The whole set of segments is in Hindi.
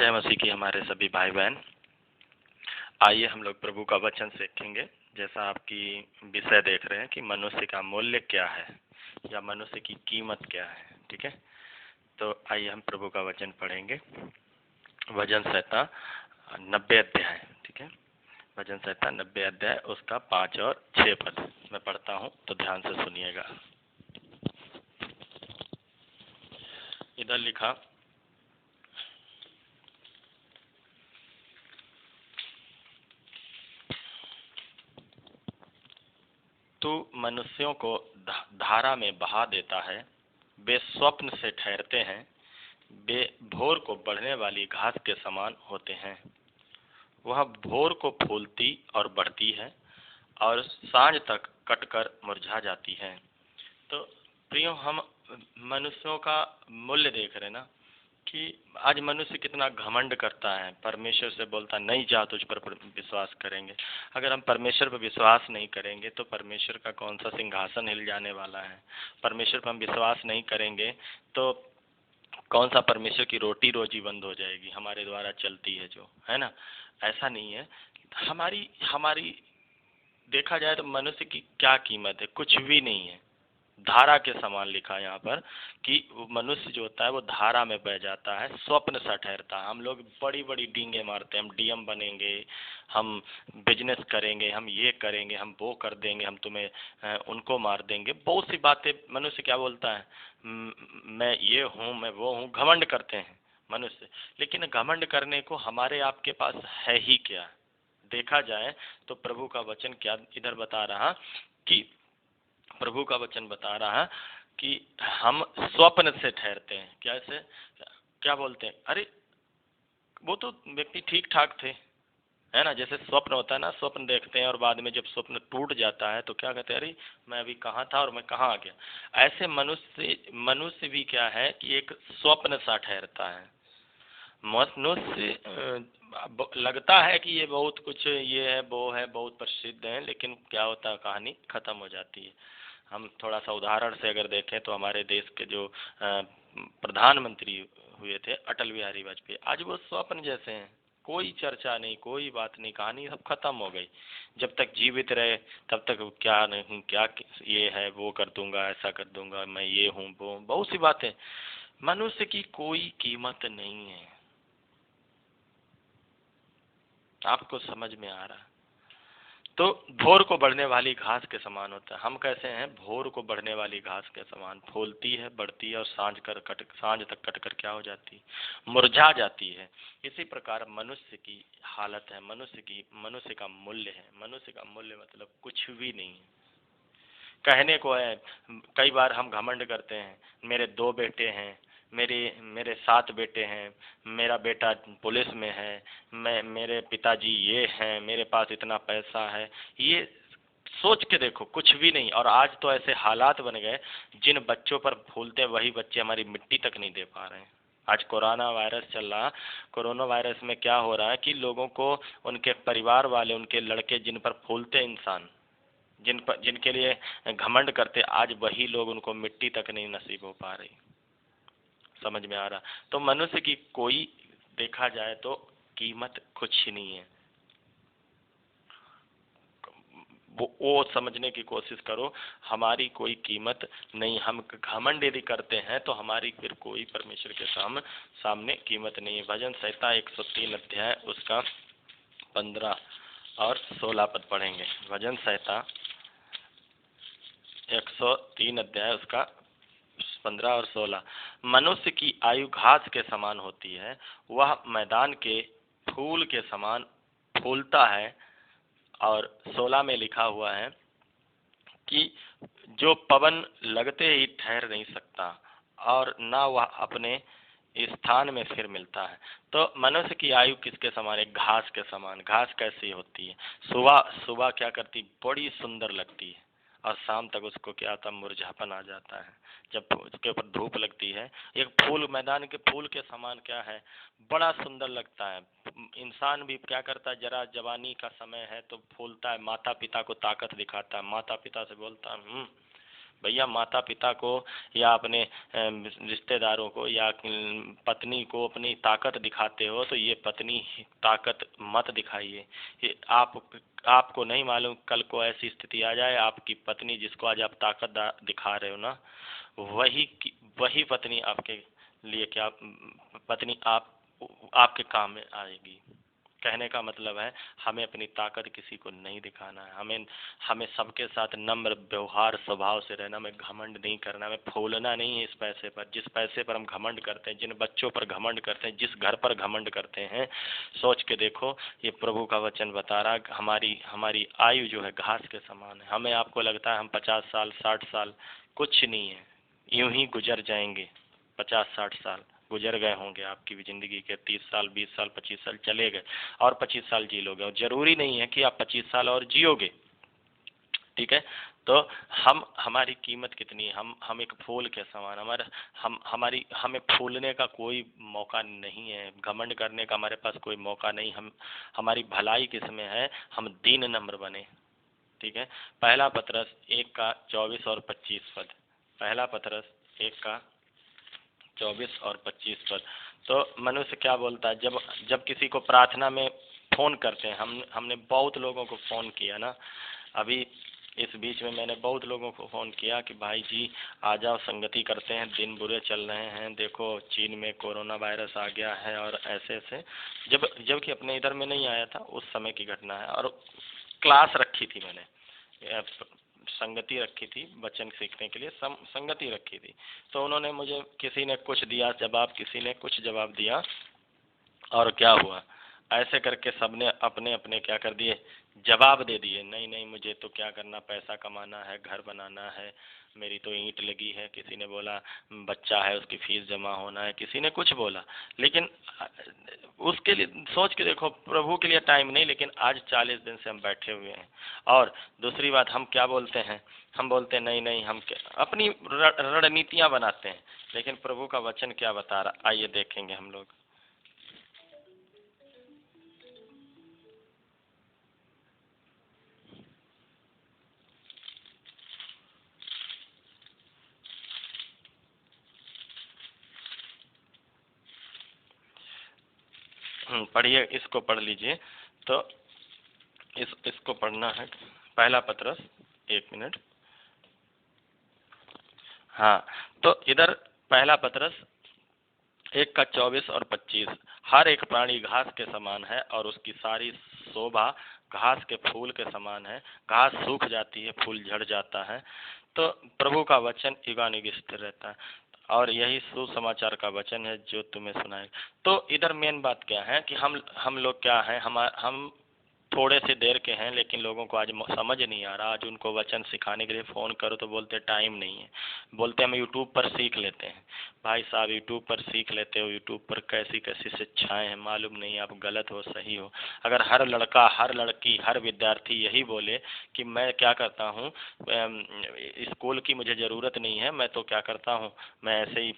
जय मसीह की हमारे सभी भाई बहन। आइए हम लोग प्रभु का वचन सीखेंगे। जैसा आपकी विषय देख रहे हैं कि मनुष्य का मूल्य क्या है या मनुष्य की कीमत क्या है, ठीक है। तो आइए हम प्रभु का वचन पढ़ेंगे। भजन संहिता 90 अध्याय, ठीक है। भजन संहिता 90 अध्याय उसका 5 और 6 पद मैं पढ़ता हूँ, तो ध्यान से सुनिएगा। इधर लिखा, तू मनुष्यों को धारा में बहा देता है, वे स्वप्न से ठहरते हैं, वे भोर को बढ़ने वाली घास के समान होते हैं। वह भोर को फूलती और बढ़ती है और सांझ तक कटकर मुरझा जाती है। तो प्रियो, हम मनुष्यों का मूल्य देख रहे ना कि आज मनुष्य कितना घमंड करता है। परमेश्वर से बोलता नहीं, जा तुझ पर विश्वास करेंगे। अगर हम परमेश्वर पर विश्वास नहीं करेंगे तो परमेश्वर का कौन सा सिंहासन हिल जाने वाला है। परमेश्वर पर हम विश्वास नहीं करेंगे तो कौन सा परमेश्वर की रोटी रोजी बंद हो जाएगी, हमारे द्वारा चलती है जो, है ना। ऐसा नहीं है। हमारी हमारी देखा जाए तो मनुष्य की क्या कीमत है, कुछ भी नहीं है। धारा के समान लिखा है यहाँ पर कि मनुष्य जो होता है वो धारा में बह जाता है, स्वप्न सा ठहरता है। हम लोग बड़ी बड़ी डींगे मारते हैं, हम डीएम बनेंगे, हम बिजनेस करेंगे, हम ये करेंगे, हम वो कर देंगे, हम तुम्हें उनको मार देंगे। बहुत सी बातें मनुष्य क्या बोलता है, मैं ये हूँ, मैं वो हूँ, घमंड करते हैं मनुष्य। लेकिन घमंड करने को हमारे आपके पास है ही क्या। देखा जाए तो प्रभु का वचन क्या इधर बता रहा कि प्रभु का वचन बता रहा कि हम स्वप्न से ठहरते हैं। कैसे, क्या बोलते हैं, अरे वो तो व्यक्ति ठीक ठाक थे, है ना। जैसे स्वप्न होता है ना, स्वप्न देखते हैं और बाद में जब स्वप्न टूट जाता है तो क्या कहते हैं, अरे मैं अभी कहाँ था और मैं कहाँ आ गया। ऐसे मनुष्य भी क्या है कि एक स्वप्न सा ठहरता है। मनुष्य लगता है कि ये बहुत कुछ ये है वो है, बहुत प्रसिद्ध है, लेकिन क्या होता है, कहानी खत्म हो जाती है। हम थोड़ा सा उदाहरण से अगर देखें तो हमारे देश के जो प्रधानमंत्री हुए थे अटल बिहारी वाजपेयी, आज वो स्वप्न जैसे हैं। कोई चर्चा नहीं, कोई बात नहीं, कहानी सब खत्म हो गई। जब तक जीवित रहे तब तक क्या नहीं, क्या ये है वो कर दूंगा, ऐसा कर दूंगा, मैं ये हूँ वो, बहुत सी बातें। मनुष्य की कोई कीमत नहीं है। आपको समझ में आ रहा है? तो भोर को बढ़ने वाली घास के समान होता है। हम कैसे हैं, भोर को बढ़ने वाली घास के समान फूलती है, बढ़ती है और सांझ तक कटकर क्या हो जाती है, मुरझा जाती है। इसी प्रकार मनुष्य की हालत है, मनुष्य का मूल्य है। मनुष्य का मूल्य मतलब कुछ भी नहीं है। कहने को है, कई बार हम घमंड करते हैं, मेरे 2 बेटे हैं, मेरे 7 बेटे हैं, मेरा बेटा पुलिस में है, मेरे पिताजी ये हैं, मेरे पास इतना पैसा है। ये सोच के देखो, कुछ भी नहीं। और आज तो ऐसे हालात बन गए, जिन बच्चों पर फूलते वही बच्चे हमारी मिट्टी तक नहीं दे पा रहे हैं। आज कोरोना वायरस चल रहा, कोरोना वायरस में क्या हो रहा है कि लोगों को उनके परिवार वाले, उनके लड़के जिन पर फूलते इंसान, जिनके लिए घमंड करते, आज वही लोग उनको मिट्टी तक नहीं नसीब हो पा रही। समझ में आ रहा? तो मनुष्य की कोई, देखा जाए तो कीमत कुछ ही नहीं है। वो समझने की कोशिश करो, हमारी कोई कीमत नहीं। हम घमंड यदि करते हैं तो हमारी फिर कोई परमेश्वर के सामने कीमत नहीं है। भजन संहिता 103 अध्याय उसका 15 और 16 पद पढ़ेंगे। भजन संहिता 103 अध्याय उसका 15 और 16। मनुष्य की आयु घास के समान होती है, वह मैदान के फूल के समान फूलता है। और 16 में लिखा हुआ है कि जो पवन लगते ही ठहर नहीं सकता और ना वह अपने स्थान में फिर मिलता है। तो मनुष्य की आयु किसके समान है, घास के समान। घास कैसी होती है, सुबह सुबह क्या करती, बड़ी सुंदर लगती है और शाम तक उसको क्या आता, मुरझापन आ जाता है। जब उसके ऊपर धूप लगती है, एक फूल मैदान के फूल के समान क्या है, बड़ा सुंदर लगता है। इंसान भी क्या करता है, जरा जवानी का समय है तो फूलता है, माता पिता को ताकत दिखाता है, माता पिता से बोलता है भैया माता पिता को या अपने रिश्तेदारों को या पत्नी को अपनी ताकत दिखाते हो तो ये पत्नी ताकत मत दिखाइए। ये आपको नहीं मालूम कल को ऐसी स्थिति आ जाए आपकी पत्नी जिसको आज आप ताकत दिखा रहे हो ना, वही पत्नी आपके लिए क्या पत्नी आपके काम में आएगी। कहने का मतलब है हमें अपनी ताकत किसी को नहीं दिखाना है, हमें सबके साथ नम्र व्यवहार स्वभाव से रहना, हमें घमंड नहीं करना, हमें फूलना नहीं है इस पैसे पर। जिस पैसे पर हम घमंड करते हैं, जिन बच्चों पर घमंड करते हैं, जिस घर पर घमंड करते हैं, सोच के देखो ये प्रभु का वचन बता रहा हमारी आयु जो है घास के समान है। हमें आपको लगता है हम 50 साल 60 साल, कुछ नहीं है, यूं ही गुजर जाएंगे। 50-60 साल गुजर गए होंगे आपकी भी ज़िंदगी के, 30 साल 20 साल 25 साल चले गए और 25 साल जी लोगे, और ज़रूरी नहीं है कि आप 25 साल और जियोगे, ठीक है। तो हमारी कीमत कितनी है, हम एक फूल के समान, हमें फूलने का कोई मौका नहीं है, घमंड करने का हमारे पास कोई मौका नहीं। हमारी भलाई किसमें है, हम दीन नम्र बने, ठीक है। पहला पतरस 1 का 24 और 25 पद, पहला पतरस 1 का 24 और 25 पद। तो मनुष्य क्या बोलता है, जब किसी को प्रार्थना में फ़ोन करते हैं, हमने बहुत लोगों को फ़ोन किया ना, अभी इस बीच में मैंने बहुत लोगों को फ़ोन किया कि भाई जी आ जाओ, संगति करते हैं, दिन बुरे चल रहे हैं, देखो चीन में कोरोना वायरस आ गया है और ऐसे ऐसे, जबकि अपने इधर में नहीं आया था, उस समय की घटना है। और क्लास रखी थी मैंने, संगति रखी थी वचन सीखने के लिए, संगति रखी थी। तो उन्होंने मुझे, किसी ने कुछ दिया जवाब, किसी ने कुछ जवाब दिया, और क्या हुआ, ऐसे करके सबने अपने अपने क्या कर दिए, जवाब दे दिए। नहीं नहीं मुझे तो क्या करना, पैसा कमाना है, घर बनाना है, मेरी तो ईंट लगी है, किसी ने बोला बच्चा है उसकी फीस जमा होना है, किसी ने कुछ बोला। लेकिन उसके लिए सोच के देखो, प्रभु के लिए टाइम नहीं, लेकिन आज 40 दिन से हम बैठे हुए हैं। और दूसरी बात, हम क्या बोलते हैं, हम बोलते हैं नहीं नहीं, हम अपनी रणनीतियाँ बनाते हैं, लेकिन प्रभु का वचन क्या बता रहा, आइए देखेंगे हम लोग। पढ़िए, इसको पढ़ लीजिए। तो इसको पढ़ना है, पहला पतरस, 1 मिनट। हाँ, तो इधर पहला पतरस 1 का 24 और 25, हर एक प्राणी घास के समान है और उसकी सारी शोभा घास के फूल के समान है। घास सूख जाती है, फूल झड़ जाता है, तो प्रभु का वचन युगानुग स्थिर रहता है, और यही सुसमाचार का वचन है जो तुम्हें सुनाए। तो इधर मेन बात क्या है कि हम लोग क्या हैं, हम थोड़े से देर के हैं, लेकिन लोगों को आज समझ नहीं आ रहा। आज उनको वचन सिखाने के लिए फ़ोन करो तो बोलते टाइम नहीं है, बोलते हम यूट्यूब पर सीख लेते हैं। भाई साहब, यूट्यूब पर सीख लेते हो, यूट्यूब पर कैसी कैसी शिक्षाएं हैं, मालूम नहीं आप गलत हो सही हो। अगर हर लड़का, हर लड़की, हर विद्यार्थी यही बोले कि मैं क्या करता हूँ, स्कूल की मुझे ज़रूरत नहीं है, मैं तो क्या करता हूँ, मैं ऐसे ही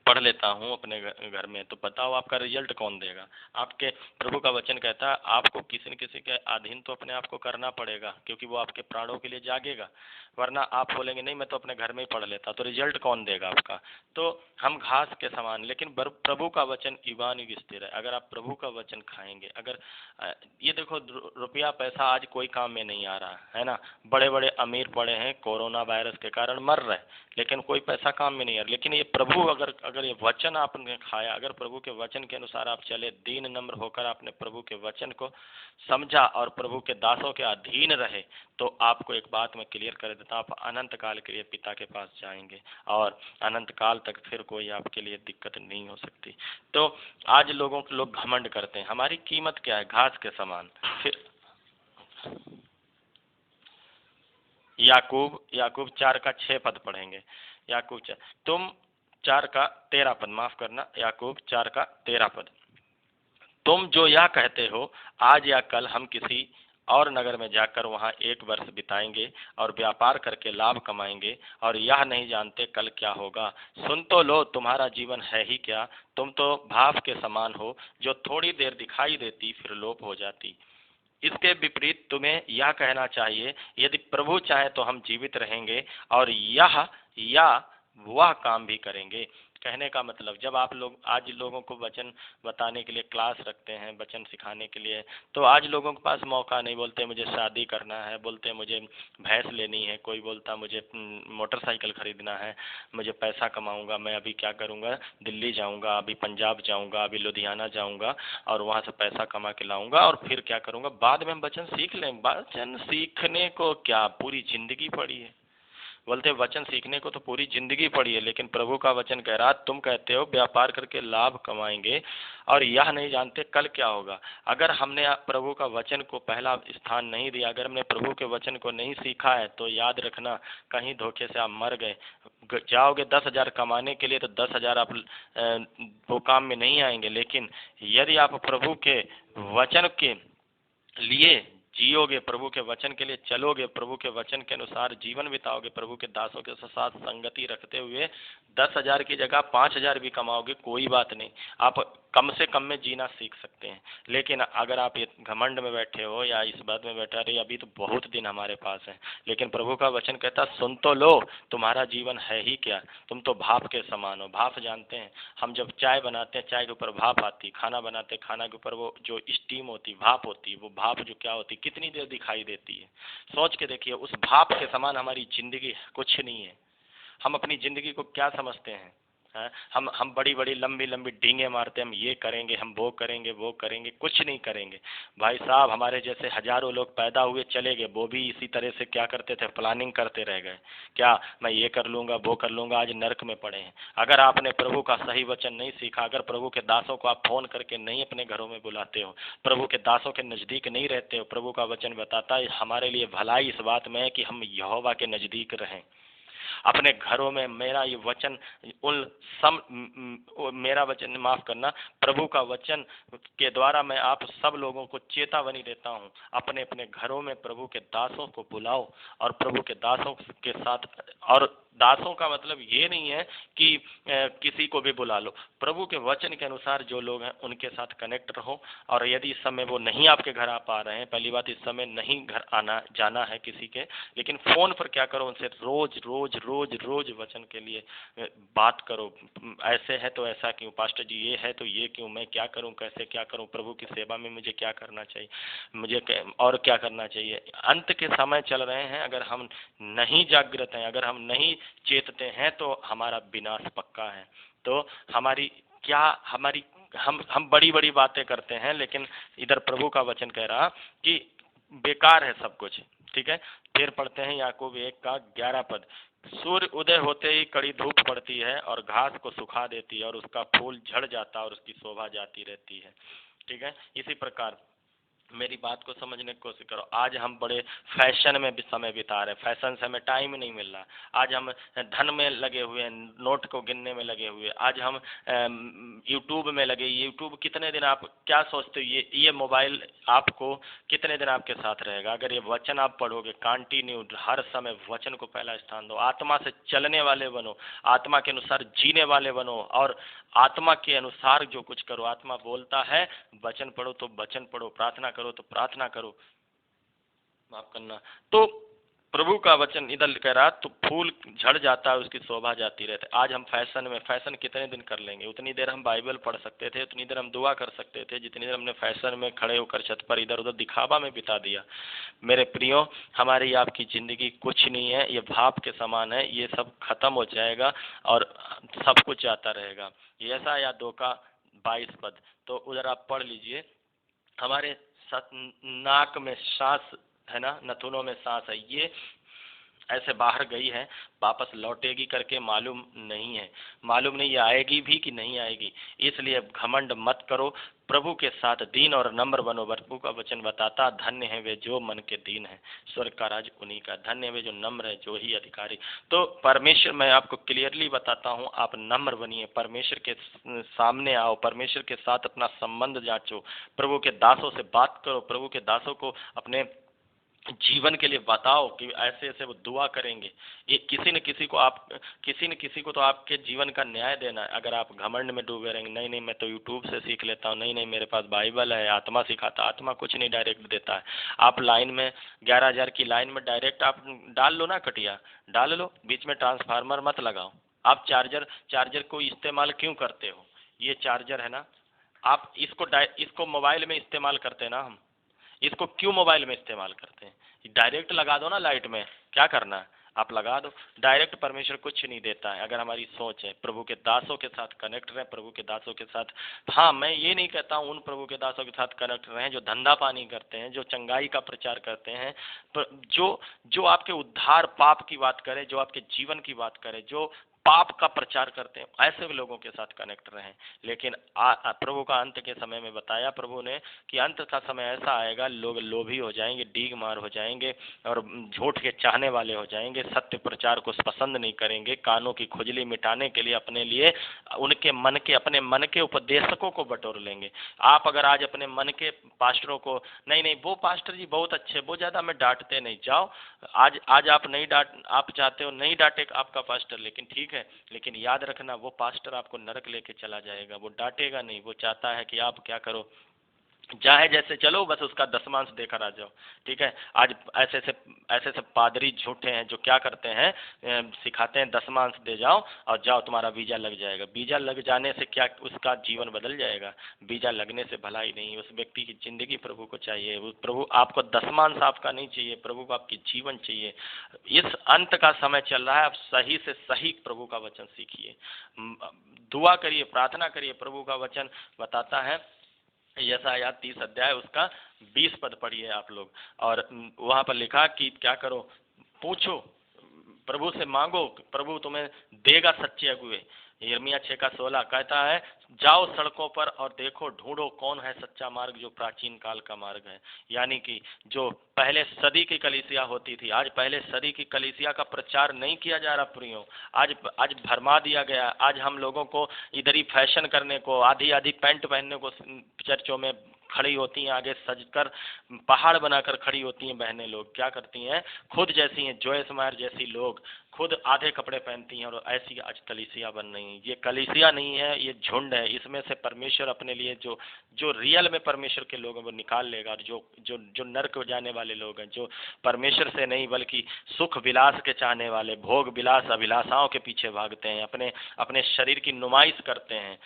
पढ़ लेता हूँ अपने घर में, तो बताओ आपका रिजल्ट कौन देगा। आपके प्रभु का वचन कहता है आपको किसी न किसी के अधीन तो अपने आप को करना पड़ेगा, क्योंकि वो आपके प्राणों के लिए जागेगा। वरना आप बोलेंगे नहीं मैं तो अपने घर में ही पढ़ लेता, तो रिजल्ट कौन देगा आपका। तो हम घास के समान, लेकिन प्रभु का वचन युगानुग स्थिर है। अगर आप प्रभु का वचन खाएंगे, अगर ये देखो, रुपया पैसा आज कोई काम में नहीं आ रहा है ना, बड़े बड़े अमीर पड़े हैं, कोरोना वायरस के कारण मर रहे, लेकिन कोई पैसा काम में नहीं आ रहा। लेकिन ये प्रभु, अगर ये वचन आपने खाया, अगर प्रभु के वचन के अनुसार आप चले, दीन नम्र होकर आपने प्रभु के वचन को समझा और प्रभु के दासों के अधीन रहे, तो आपको एक बात मैं क्लियर कर देता हूं, आप अनंत काल के लिए पिता के पास जाएंगे, और अनंत काल तक फिर कोई आपके लिए दिक्कत नहीं हो सकती। तो आज लोग घमंड करते हैं, हमारी कीमत क्या है, घास के समान। फिर याकूब 4 का 6 पद पढ़ेंगे। याकूब 4, तुम 4 का 13 पद, माफ करना, याकूब 4 का 13 पद। तुम जो यह कहते हो आज या कल हम किसी और नगर में जाकर वहां 1 वर्ष बिताएंगे और व्यापार करके लाभ कमाएंगे, और यह नहीं जानते कल क्या होगा। सुन तो लो, तुम्हारा जीवन है ही क्या, तुम तो भाप के समान हो जो थोड़ी देर दिखाई देती फिर लोप हो जाती। इसके विपरीत तुम्हें यह कहना चाहिए, यदि प्रभु चाहे तो हम जीवित रहेंगे और यह या वह काम भी करेंगे। कहने का मतलब, जब आप लोग आज लोगों को वचन बताने के लिए क्लास रखते हैं, वचन सिखाने के लिए, तो आज लोगों के पास मौका नहीं। बोलते मुझे शादी करना है, बोलते मुझे भैंस लेनी है, कोई बोलता मुझे मोटरसाइकिल खरीदना है, मुझे पैसा कमाऊंगा, मैं अभी क्या करूंगा, दिल्ली जाऊंगा, अभी पंजाब जाऊंगा, अभी लुधियाना जाऊंगा और वहां से पैसा कमा के लाऊंगा और फिर क्या करूंगा, बाद में हम वचन सीख लें। वचन सीखने को क्या पूरी जिंदगी पड़ी है। बोलते वचन सीखने को तो पूरी जिंदगी पड़ी है, लेकिन प्रभु का वचन कह रहा, तुम कहते हो व्यापार करके लाभ कमाएंगे और यह नहीं जानते कल क्या होगा। अगर हमने प्रभु का वचन को पहला स्थान नहीं दिया, अगर हमने प्रभु के वचन को नहीं सीखा है, तो याद रखना कहीं धोखे से आप मर गए। जाओगे 10,000 कमाने के लिए तो 10,000 आप वो काम में नहीं आएंगे, लेकिन यदि आप प्रभु के वचन के लिए जियोगे, प्रभु के वचन के लिए चलोगे, प्रभु के वचन के अनुसार जीवन बिताओगे, प्रभु के दासों के साथ संगति रखते हुए 10,000 की जगह 5,000 भी कमाओगे, कोई बात नहीं, आप कम से कम में जीना सीख सकते हैं। लेकिन अगर आप ये घमंड में बैठे हो या इस बात में बैठे रहे अभी तो बहुत दिन हमारे पास है, लेकिन प्रभु का वचन कहता सुन तो लो, तुम्हारा जीवन है ही क्या, तुम तो भाप के समान हो। भाप जानते हैं, हम जब चाय बनाते हैं, चाय के ऊपर भाप आती, खाना बनाते हैं, खाना के ऊपर वो जो स्टीम होती, भाप होती, वो भाप जो क्या होती, कितनी देर दिखाई देती है। सोच के देखिए, उस भाप के समान हमारी जिंदगी कुछ नहीं है। हम अपनी जिंदगी को क्या समझते हैं? हम बड़ी बड़ी लंबी लंबी डींगे मारते हैं, हम ये करेंगे, हम वो करेंगे, वो करेंगे, कुछ नहीं करेंगे। भाई साहब, हमारे जैसे हजारों लोग पैदा हुए चले गए, वो भी इसी तरह से क्या करते थे, प्लानिंग करते रह गए, क्या मैं ये कर लूंगा, वो कर लूंगा, आज नर्क में पड़े हैं। अगर आपने प्रभु का सही वचन नहीं सीखा, अगर प्रभु के दासों को आप फोन करके नहीं अपने घरों में बुलाते हो, प्रभु के दासों के नजदीक नहीं रहते हो, प्रभु का वचन बताता है हमारे लिए भलाई इस बात में है कि हम यहोवा के नजदीक रहें। अपने घरों में मेरा ये वचन उन मेरा वचन माफ करना, प्रभु का वचन के द्वारा मैं आप सब लोगों को चेतावनी देता हूं, अपने अपने घरों में प्रभु के दासों को बुलाओ और प्रभु के दासों के साथ, और दासों का मतलब ये नहीं है कि किसी को भी बुला लो, प्रभु के वचन के अनुसार जो लोग हैं उनके साथ कनेक्ट रहो। और यदि इस समय वो नहीं आपके घर आ पा रहे हैं, पहली बात, इस समय नहीं घर आना जाना है किसी के, लेकिन फोन पर क्या करो, उनसे रोज रोज रोज रोज वचन के लिए बात करो। ऐसे है तो ऐसा क्यों पास्टर जी, ये है तो ये क्यों, मैं क्या करूं, कैसे क्या करूं, प्रभु की सेवा में मुझे क्या करना चाहिए, मुझे और क्या करना चाहिए। अंत के समय चल रहे हैं, अगर हम नहीं जागृत हैं, अगर हम नहीं चेतते हैं तो हमारा विनाश पक्का है। तो हम बड़ी बड़ी बातें करते हैं, लेकिन इधर प्रभु का वचन कह रहा कि बेकार है सब कुछ। ठीक है, फिर पढ़ते हैं याकूब 1:11 पद, सूर्य उदय होते ही कड़ी धूप पड़ती है और घास को सुखा देती है और उसका फूल झड़ जाता है और उसकी शोभा जाती रहती है। ठीक है, इसी प्रकार मेरी बात को समझने की कोशिश करो। आज हम बड़े फैशन में भी समय बिता रहे हैं, फैशन से हमें टाइम नहीं मिल रहा। आज हम धन में लगे हुए हैं, नोट को गिनने में लगे हुए, आज हम यूट्यूब में लगे। यूट्यूब कितने दिन, आप क्या सोचते हो ये मोबाइल आपको कितने दिन आपके साथ रहेगा? अगर ये वचन आप पढ़ोगे कंटिन्यू, हर समय वचन को पहला स्थान दो, आत्मा से चलने वाले बनो, आत्मा के अनुसार जीने वाले बनो और आत्मा के अनुसार जो कुछ करो। आत्मा बोलता है वचन पढ़ो तो वचन पढ़ो, प्रार्थना करो तो प्रार्थना करो, माफ करना। तो प्रभु का वचन इधर कह रहा, तो फूल झड़ जाता है उसकी शोभा जाती रहती है। आज हम फैशन कितने दिन कर लेंगे? उतनी देर हम बाइबल पढ़ सकते थे, उतनी देर हम दुआ कर सकते थे, जितनी देर हमने फैशन में खड़े होकर छत पर इधर उधर दिखावा में बिता दिया। मेरे प्रियो, हमारी आपकी जिंदगी कुछ नहीं है, ये भाप के समान है, ये सब खत्म हो जाएगा और सब कुछ आता रहेगा। ऐसा या 2:22 पद, तो उधर आप पढ़ लीजिए। हमारे नाक में सांस है ना, नथुनों में सांस है, ये ऐसे बाहर गई है, वापस लौटेगी करके मालूम नहीं है, मालूम नहीं ये आएगी भी कि नहीं आएगी। इसलिए घमंड मत करो, प्रभु के साथ दीन और नम्र बनो। प्रभु का वचन बताता, धन्य है वे जो मन के दीन है, स्वर्ग का राज उन्हीं का। धन्य है वे जो नम्र है, जो ही अधिकारी। तो परमेश्वर, मैं आपको क्लियरली बताता हूँ, आप नम्र बनिए, परमेश्वर के सामने आओ, परमेश्वर के साथ अपना संबंध जांचो, प्रभु के दासों से बात करो, प्रभु के दासों को अपने जीवन के लिए बताओ कि ऐसे ऐसे वो दुआ करेंगे। ये किसी न किसी को तो आपके जीवन का न्याय देना है। अगर आप घमंड में डूबे रहेंगे, नहीं नहीं मैं तो यूट्यूब से सीख लेता हूँ, नहीं नहीं मेरे पास बाइबल है, आत्मा सिखाता, आत्मा कुछ नहीं डायरेक्ट देता है। आप लाइन में 11,000 की लाइन में डायरेक्ट आप डाल लो ना, कटिया डाल लो, बीच में ट्रांसफार्मर मत लगाओ। आप चार्जर को इस्तेमाल क्यों करते हो? ये चार्जर है ना, आप इसको मोबाइल में इस्तेमाल करते हैं ना, हम इसको क्यों मोबाइल में इस्तेमाल करते हैं? डायरेक्ट लगा दो ना लाइट में, क्या करना है आप लगा दो डायरेक्ट। परमेश्वर कुछ नहीं देता है अगर हमारी सोच है। प्रभु के दासों के साथ कनेक्ट रहे, प्रभु के दासों के साथ। हाँ, मैं ये नहीं कहता हूँ उन प्रभु के दासों के साथ कनेक्ट रहे जो धंधा पानी करते हैं, जो चंगाई का प्रचार करते हैं, जो जो आपके उद्धार पाप की बात करे, जो आपके जीवन की बात करे, जो पाप का प्रचार करते हैं, ऐसे भी लोगों के साथ कनेक्ट रहें। लेकिन प्रभु का अंत के समय में बताया प्रभु ने कि अंत का समय ऐसा आएगा, लोग लोभी हो जाएंगे, डीग मार हो जाएंगे और झूठ के चाहने वाले हो जाएंगे, सत्य प्रचार को पसंद नहीं करेंगे, कानों की खुजली मिटाने के लिए अपने लिए अपने मन के उपदेशकों को बटोर लेंगे। आप अगर आज अपने मन के पास्टरों को, नहीं नहीं वो पास्टर जी बहुत अच्छे, वो ज़्यादा हमें डांटते नहीं, जाओ आज आप नहीं आप चाहते हो नहीं डांटे आपका पास्टर, लेकिन ठीक है, लेकिन याद रखना वो पास्टर आपको नरक लेके चला जाएगा, वो डांटेगा नहीं, वो चाहता है कि आप क्या करो, चाहे जैसे चलो, बस उसका दसमांश देकर आ जाओ। ठीक है, आज ऐसे पादरी झूठे हैं जो क्या करते हैं, सिखाते हैं दसमांश दे जाओ और जाओ तुम्हारा वीजा लग जाएगा। वीजा लग जाने से क्या उसका जीवन बदल जाएगा? वीजा लगने से भला ही नहीं, उस व्यक्ति की जिंदगी प्रभु को चाहिए। वो प्रभु आपको दसमांश आपका नहीं चाहिए, प्रभु को आपकी जीवन चाहिए। इस अंत का समय चल रहा है, आप सही से सही प्रभु का वचन सीखिए, दुआ करिए, प्रार्थना करिए। प्रभु का वचन बताता है, यशायाह 30 अध्याय उसका 20 पद पढ़िए आप लोग, और वहां पर लिखा कि क्या करो, पूछो प्रभु से, मांगो, प्रभु तुम्हें देगा सच्चे अगुए। यिर्मयाह 6 का 16 कहता है, जाओ सड़कों पर और देखो, ढूंढो कौन है सच्चा मार्ग जो प्राचीन काल का मार्ग है। यानी कि जो पहले सदी की कलीसिया होती थी, आज पहले सदी की कलीसिया का प्रचार नहीं किया जा रहा प्रियो। आज भरमा दिया गया। आज हम लोगों को इधर ही फैशन करने को, आधी आधी पैंट पहनने को चर्चों में खड़ी होती हैं, आगे सजकर पहाड़ बनाकर खड़ी होती हैं बहनें। लोग क्या करती हैं, खुद जैसी हैं, जोयस मायर जैसी लोग खुद आधे कपड़े पहनती हैं और ऐसी आज कलीसिया बन रही हैं। ये कलीसिया नहीं है, ये झुंड है। इसमें से परमेश्वर अपने लिए जो जो रियल में परमेश्वर के लोग हैं वो निकाल लेगा, और जो जो जो नर्क हो जाने वाले लोग हैं, जो परमेश्वर से नहीं बल्कि सुख विलास के चाहने वाले, भोग विलास अभिलाषाओं के पीछे भागते हैं, अपने अपने शरीर की नुमाइश करते हैं,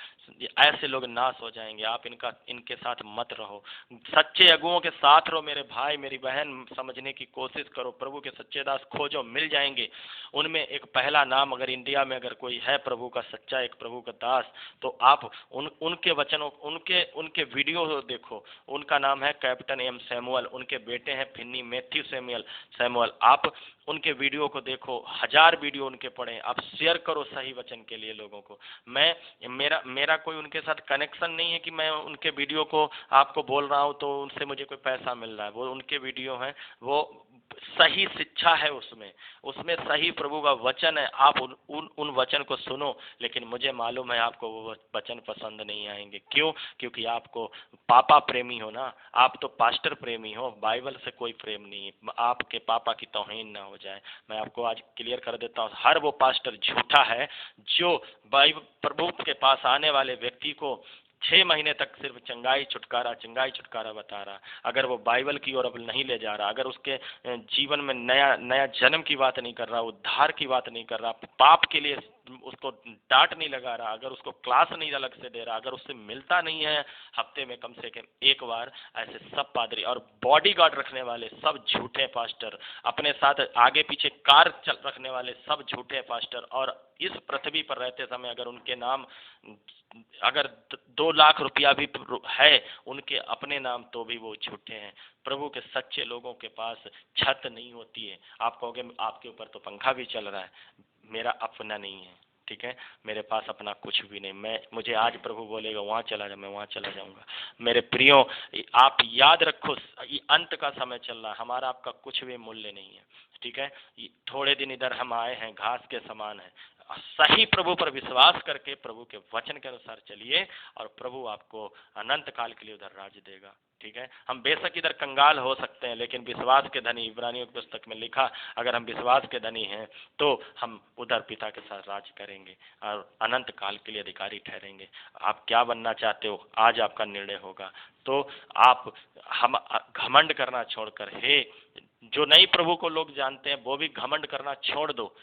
ऐसे लोग नाश हो जाएंगे। आप इनके साथ मत रहो, सच्चे अगुओं के साथ रहो। मेरे भाई मेरी बहन, समझने की कोशिश करो, प्रभु के सच्चे दास खोजो, मिल जाएंगे। उनमें एक पहला नाम, अगर इंडिया में अगर कोई है प्रभु का सच्चा एक प्रभु का दास, तो आप उनके वचनों, उनके वीडियो देखो। उनका नाम है कैप्टन एम सैमुअल, उनके बेटे हैं फिन्नी मैथ्यू सैमुअल। आप उनके वीडियो को देखो, 1000 वीडियो उनके पढ़ें, आप शेयर करो सही वचन के लिए लोगों को। मेरा कोई उनके साथ कनेक्शन नहीं है कि मैं उनके वीडियो को आपको बोल रहा हूं तो उनसे मुझे कोई पैसा मिल रहा है। वो उनके वीडियो हैं, वो सही शिक्षा है, उसमें सही प्रभु का वचन है। आप उन वचन को सुनो, लेकिन मुझे मालूम है आपको वो वचन पसंद नहीं आएंगे। क्यों? क्योंकि आपको पापा प्रेमी हो ना, आप तो पास्टर प्रेमी हो, बाइबल से कोई प्रेम नहीं है। आपके पापा की तौहीन ना हो जाए। मैं आपको आज क्लियर कर देता हूँ, हर वो पास्टर झूठा है जो बाइबल प्रभु के पास आने वाले व्यक्ति को 6 महीने तक सिर्फ चंगाई छुटकारा बता रहा। अगर वो बाइबल की ओर अब नहीं ले जा रहा, अगर उसके जीवन में नया जन्म की बात नहीं कर रहा, उद्धार की बात नहीं कर रहा, पाप के लिए उसको डांट नहीं लगा रहा, अगर उसको क्लास नहीं अलग से दे रहा, अगर उससे मिलता नहीं है हफ्ते में कम से कम एक बार, ऐसे सब पादरी और बॉडीगार्ड रखने वाले सब झूठे पास्टर, अपने साथ आगे पीछे कार चल रखने वाले सब झूठे पास्टर, और इस पृथ्वी पर रहते समय अगर उनके नाम, अगर 2 लाख रुपया भी है उनके अपने नाम, तो भी वो झूठे हैं। प्रभु के सच्चे लोगों के पास छत नहीं होती है। आप कहोगे आपके ऊपर तो पंखा भी चल रहा है, मेरा अपना नहीं है, ठीक है, मेरे पास अपना कुछ भी नहीं। मुझे आज प्रभु बोलेगा वहाँ चला जा, मैं वहाँ चला जाऊंगा। मेरे प्रियो, आप याद रखो, ये अंत का समय चल रहा है, हमारा आपका कुछ भी मूल्य नहीं है, ठीक है। थोड़े दिन इधर हम आए हैं, घास के समान है, सही प्रभु पर विश्वास करके प्रभु के वचन के अनुसार चलिए और प्रभु आपको अनंत काल के लिए उधर राज्य देगा। ठीक है, हम बेशक इधर कंगाल हो सकते हैं, लेकिन विश्वास के धनी, इब्रानियों की पुस्तक में लिखा, अगर हम विश्वास के धनी हैं तो हम उधर पिता के साथ राज करेंगे और अनंत काल के लिए अधिकारी ठहरेंगे। आप क्या बनना चाहते हो, आज आपका निर्णय होगा। तो आप हम घमंड करना छोड़कर, हे जो नई प्रभु को लोग जानते हैं वो भी घमंड करना छोड़ दो।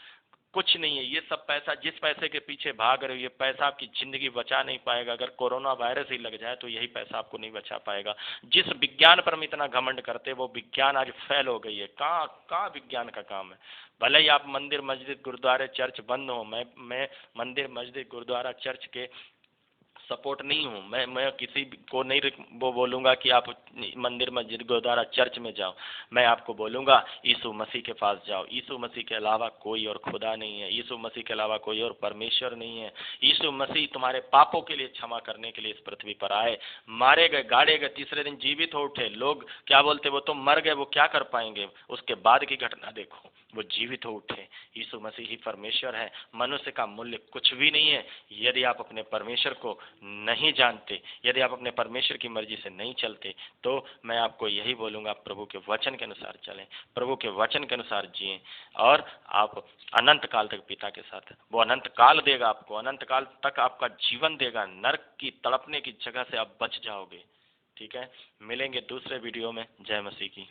कुछ नहीं है, ये सब पैसा, जिस पैसे के पीछे भाग रहे हो, ये पैसा आपकी जिंदगी बचा नहीं पाएगा। अगर कोरोना वायरस ही लग जाए तो यही पैसा आपको नहीं बचा पाएगा। जिस विज्ञान पर हम इतना घमंड करते, वो विज्ञान आज फेल हो गई है। कहाँ कहाँ विज्ञान का काम है। भले ही आप मंदिर मस्जिद गुरुद्वारे चर्च बंद हो, मैं मंदिर मस्जिद गुरुद्वारा चर्च के सपोर्ट नहीं हूँ। मैं किसी को नहीं वो बोलूँगा कि आप मंदिर मस्जिद गुरुद्वारा चर्च में जाओ। मैं आपको बोलूँगा यीशु मसीह के पास जाओ। यीशु मसीह के अलावा कोई और खुदा नहीं है, यीशु मसीह के अलावा कोई और परमेश्वर नहीं है। यीशु मसीह तुम्हारे पापों के लिए क्षमा करने के लिए इस पृथ्वी पर आए, मारे गए, गाड़े गए, तीसरे दिन जीवित हो उठे। लोग क्या बोलते, वो तो मर गए, वो क्या कर पाएंगे। उसके बाद की घटना देखो, वो जीवित हो उठे। यीशु मसीह ही परमेश्वर है। मनुष्य का मूल्य कुछ भी नहीं है। यदि आप अपने परमेश्वर को नहीं जानते, यदि आप अपने परमेश्वर की मर्जी से नहीं चलते, तो मैं आपको यही बोलूँगा, प्रभु के वचन के अनुसार चलें, प्रभु के वचन के अनुसार जिएं और आप अनंत काल तक पिता के साथ, वो अनंत काल देगा आपको, अनंत काल तक आपका जीवन देगा। नरक की तड़पने की जगह से आप बच जाओगे। ठीक है, मिलेंगे दूसरे वीडियो में। जय मसीह की।